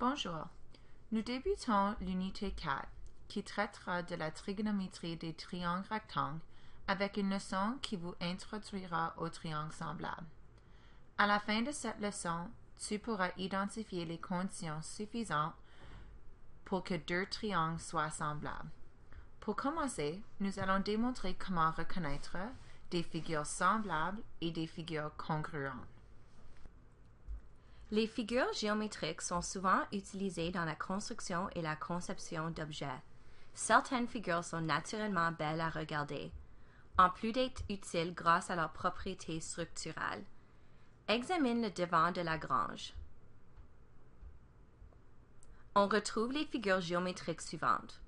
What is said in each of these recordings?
Bonjour. Nous débutons l'unité 4 qui traitera de la trigonométrie des triangles rectangles avec une leçon qui vous introduira aux triangles semblables. À la fin de cette leçon, tu pourras identifier les conditions suffisantes pour que deux triangles soient semblables. Pour commencer, nous allons démontrer comment reconnaître des figures semblables et des figures congruentes. Les figures géométriques sont souvent utilisées dans la construction et la conception d'objets. Certaines figures sont naturellement belles à regarder, en plus d'être utiles grâce à leurs propriétés structurales. Examine le devant de la grange. On retrouve les figures géométriques suivantes: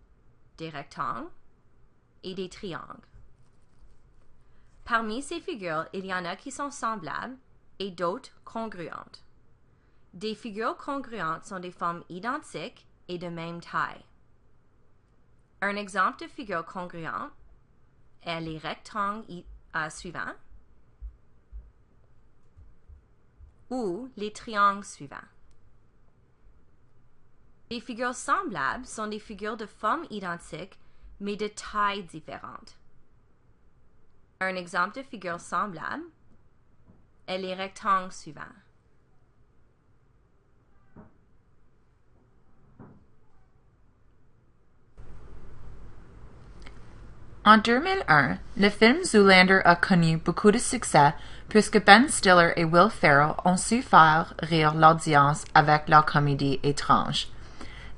des rectangles et des triangles. Parmi ces figures, il y en a qui sont semblables et d'autres congruentes. Des figures congruentes sont des formes identiques et de même taille. Un exemple de figure congruente est les rectangles suivants ou les triangles suivants. Les figures semblables sont des figures de forme identique mais de taille différente. Un exemple de figure semblable est les rectangles suivants. En 2001, le film Zoolander a connu beaucoup de succès puisque Ben Stiller et Will Ferrell ont su faire rire l'audience avec leur comédie étrange.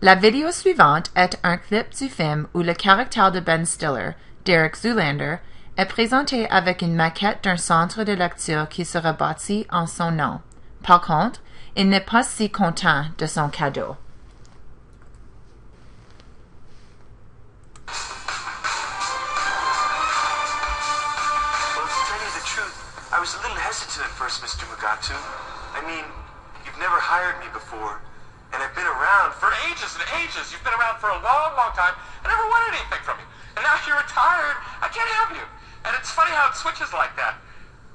La vidéo suivante est un clip du film où le caractère de Ben Stiller, Derek Zoolander, est présenté avec une maquette d'un centre de lecture qui sera bâti en son nom. Par contre, il n'est pas si content de son cadeau. I was a little hesitant at first, Mr. Mugatu. I mean, you've never hired me before, and I've been around for ages and ages. You've been around for a long, long time. I never wanted anything from you. And now you're retired. I can't have you. And it's funny how it switches like that.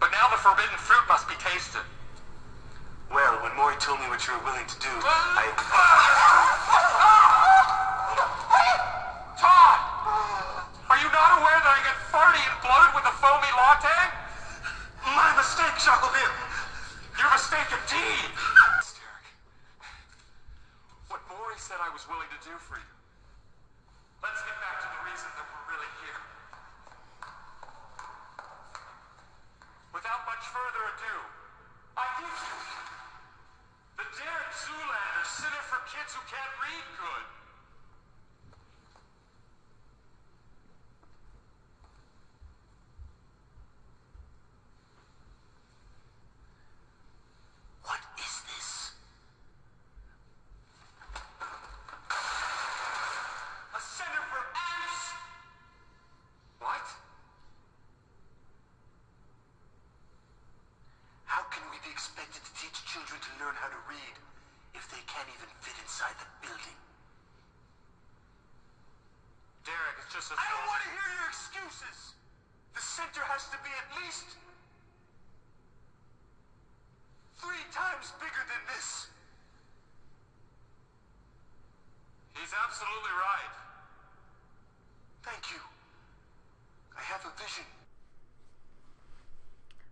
But now the forbidden fruit must be tasted. Well, when Maury told me what you were willing to do, Todd! Are you not aware that I get farty and bloated with a foamy latte? My mistake, Jacobin. Your mistake indeed. Derek, what Maury said I was willing to do for you. Let's get back to the reason that we're really here. Without much further ado, I give you the Derek Zoolander Center for Kids Who Can't Read Good. Expected to teach children to learn how to read if they can't even fit inside the building. Derek, it's just I don't want to hear your excuses. The center has to be at least 3 times bigger than this. He's absolutely right. Thank you. I have a vision.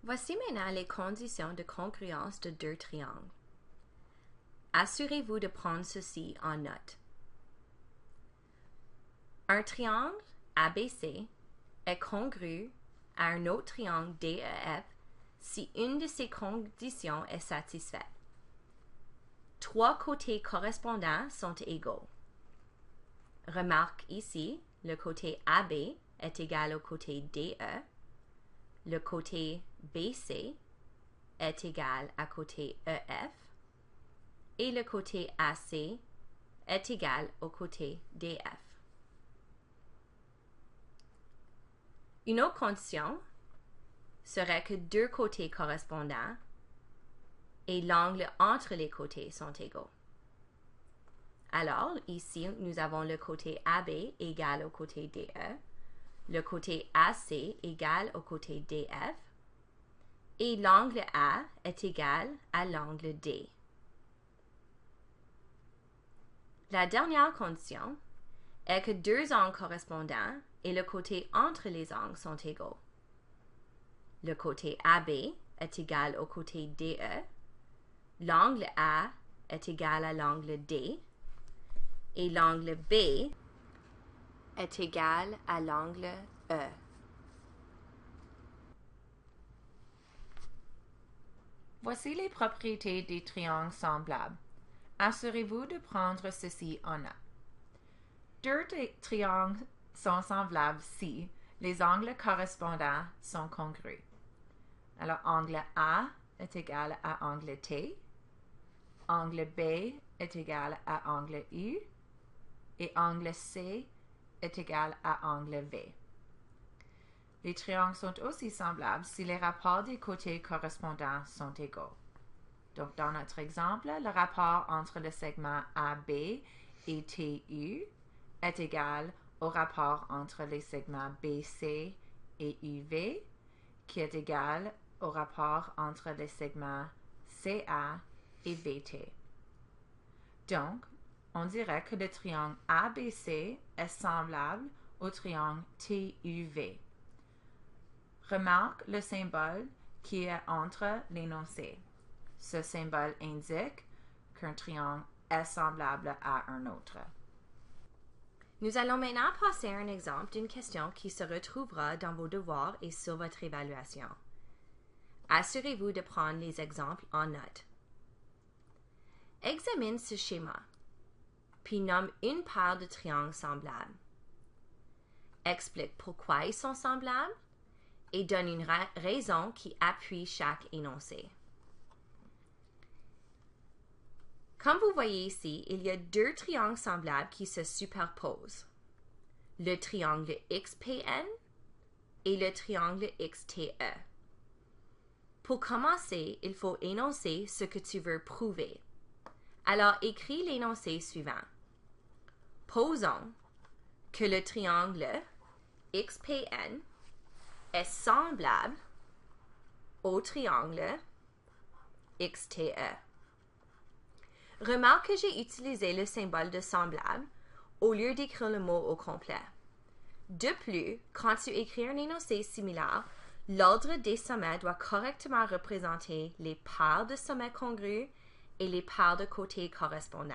Voici maintenant les conditions de congruence de deux triangles. Assurez-vous de prendre ceci en note. Un triangle ABC est congru à un autre triangle DEF si une de ces conditions est satisfaite. 3 côtés correspondants sont égaux. Remarque ici, le côté AB est égal au côté DE. Le côté BC est égal à côté EF et le côté AC est égal au côté DF. Une autre condition serait que 2 côtés correspondants et l'angle entre les côtés sont égaux. Alors, ici, nous avons le côté AB égal au côté DE, le côté AC égal au côté DF, et l'angle A est égal à l'angle D. La dernière condition est que deux angles correspondants et le côté entre les angles sont égaux. Le côté AB est égal au côté DE, l'angle A est égal à l'angle D, et l'angle B est égal à l'angle E. Voici les propriétés des triangles semblables. Assurez-vous de prendre ceci en note. Deux triangles sont semblables si les angles correspondants sont congrus. Alors, angle A est égal à angle T, angle B est égal à angle U, et angle C est égal à angle V. Les triangles sont aussi semblables si les rapports des côtés correspondants sont égaux. Donc, dans notre exemple, le rapport entre le segment AB et TU est égal au rapport entre les segments BC et UV, qui est égal au rapport entre les segments CA et VT. Donc, on dirait que le triangle ABC est semblable au triangle TUV. Remarque le symbole qui est entre l'énoncé. Ce symbole indique qu'un triangle est semblable à un autre. Nous allons maintenant passer à un exemple d'une question qui se retrouvera dans vos devoirs et sur votre évaluation. Assurez-vous de prendre les exemples en note. Examine ce schéma, puis nomme une paire de triangles semblables. Explique pourquoi ils sont semblables et donne une raison qui appuie chaque énoncé. Comme vous voyez ici, il y a deux triangles semblables qui se superposent. Le triangle XPN et le triangle XTE. Pour commencer, il faut énoncer ce que tu veux prouver. Alors, écris l'énoncé suivant. Posons que le triangle XPN est semblable au triangle XTE. Remarque que j'ai utilisé le symbole de semblable au lieu d'écrire le mot au complet. De plus, quand tu écris un énoncé similaire, l'ordre des sommets doit correctement représenter les paires de sommets congrus et les paires de côtés correspondants.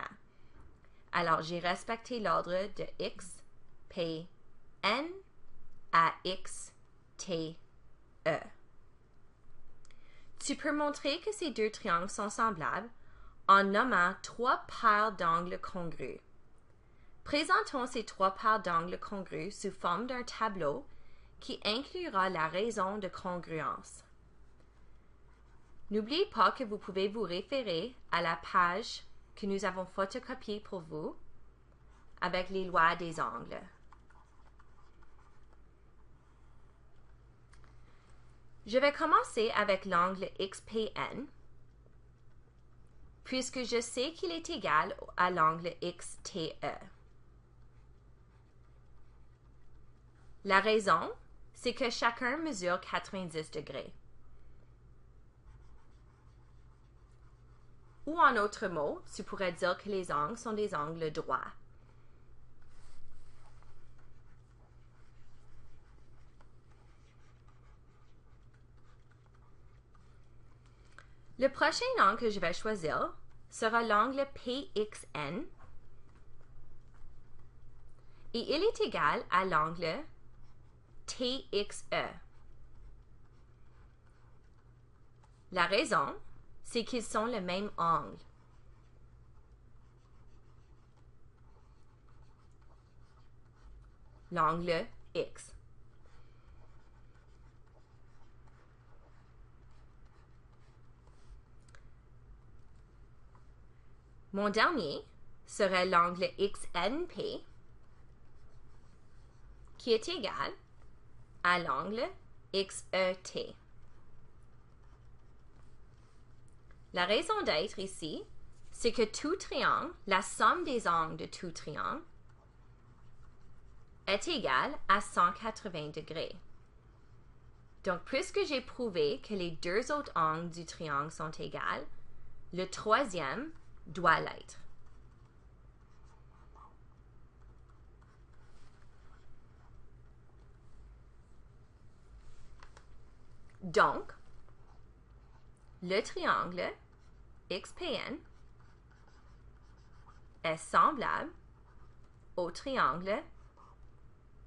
Alors, j'ai respecté l'ordre de X, P, N à X, T, E. Tu peux montrer que ces deux triangles sont semblables en nommant trois paires d'angles congrus. Présentons ces trois paires d'angles congrus sous forme d'un tableau qui inclura la raison de congruence. N'oubliez pas que vous pouvez vous référer à la page que nous avons photocopiée pour vous avec les lois des angles. Je vais commencer avec l'angle XPN, puisque je sais qu'il est égal à l'angle XTE. La raison, c'est que chacun mesure 90 degrés. Ou en d'autres mots, tu pourrais dire que les angles sont des angles droits. Le prochain angle que je vais choisir sera l'angle PXN et il est égal à l'angle TXE. La raison, c'est qu'ils sont le même angle. L'angle X. Mon dernier serait l'angle XNP qui est égal à l'angle XET. La raison d'être ici, c'est que tout triangle, la somme des angles de tout triangle, est égale à 180 degrés. Donc, puisque j'ai prouvé que les deux autres angles du triangle sont égaux, le troisième doit l'être. Donc, le triangle XPN est semblable au triangle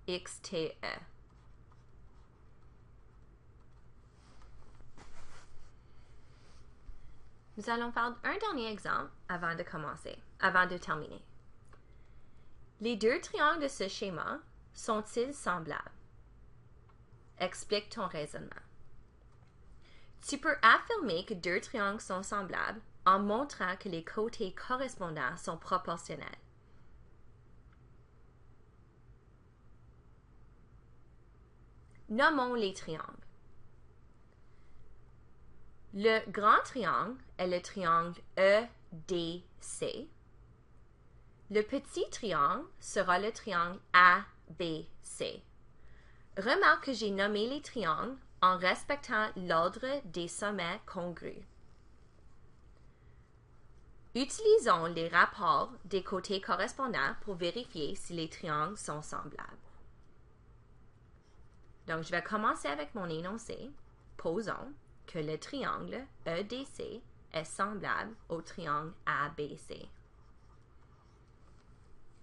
XTE. Nous allons faire un dernier exemple avant de terminer. Les deux triangles de ce schéma sont-ils semblables? Explique ton raisonnement. Tu peux affirmer que deux triangles sont semblables en montrant que les côtés correspondants sont proportionnels. Nommons les triangles. Le grand triangle est le triangle EDC. Le petit triangle sera le triangle ABC. Remarque que j'ai nommé les triangles en respectant l'ordre des sommets congrus. Utilisons les rapports des côtés correspondants pour vérifier si les triangles sont semblables. Donc, je vais commencer avec mon énoncé. Posons que le triangle EDC est semblable au triangle ABC.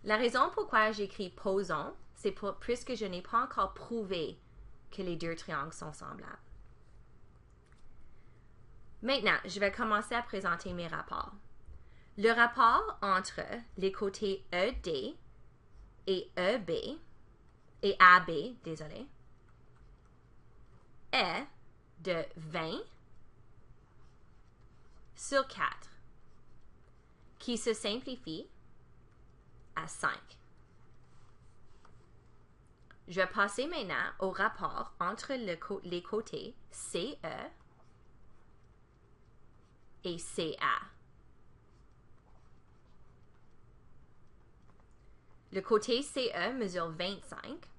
La raison pourquoi j'écris « posons », c'est puisque je n'ai pas encore prouvé que les deux triangles sont semblables. Maintenant, je vais commencer à présenter mes rapports. Le rapport entre les côtés ED et EB, et AB, désolé, est de 20 sur 4, qui se simplifie à 5. Je vais passer maintenant au rapport entre les côtés CE et CA. Le côté CE mesure 25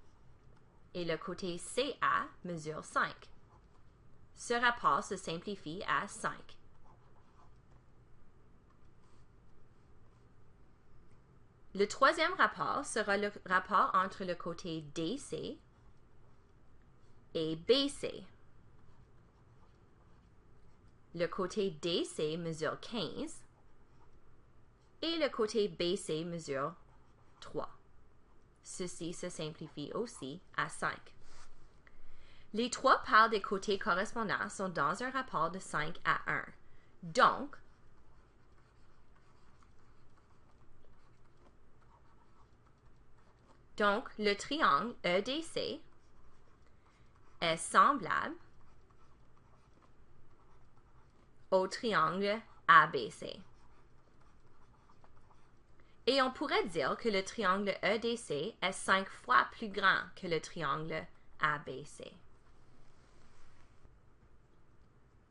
et le côté CA mesure 5. Ce rapport se simplifie à 5. Le troisième rapport sera le rapport entre le côté DC et BC. Le côté DC mesure 15 et le côté BC mesure 3. Ceci se simplifie aussi à 5. Les trois paires des côtés correspondants sont dans un rapport de 5 à 1. Donc, le triangle EDC est semblable au triangle ABC. Et on pourrait dire que le triangle EDC est 5 fois plus grand que le triangle ABC.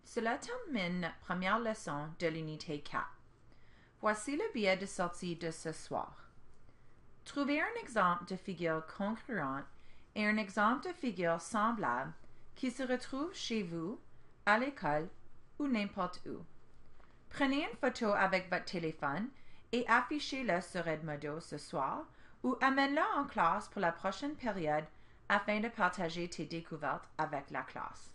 Cela termine notre première leçon de l'unité 4. Voici le billet de sortie de ce soir. Trouvez un exemple de figure congruente et un exemple de figure semblable qui se retrouve chez vous, à l'école ou n'importe où. Prenez une photo avec votre téléphone et affichez-le sur Edmodo ce soir ou amène-le en classe pour la prochaine période afin de partager tes découvertes avec la classe.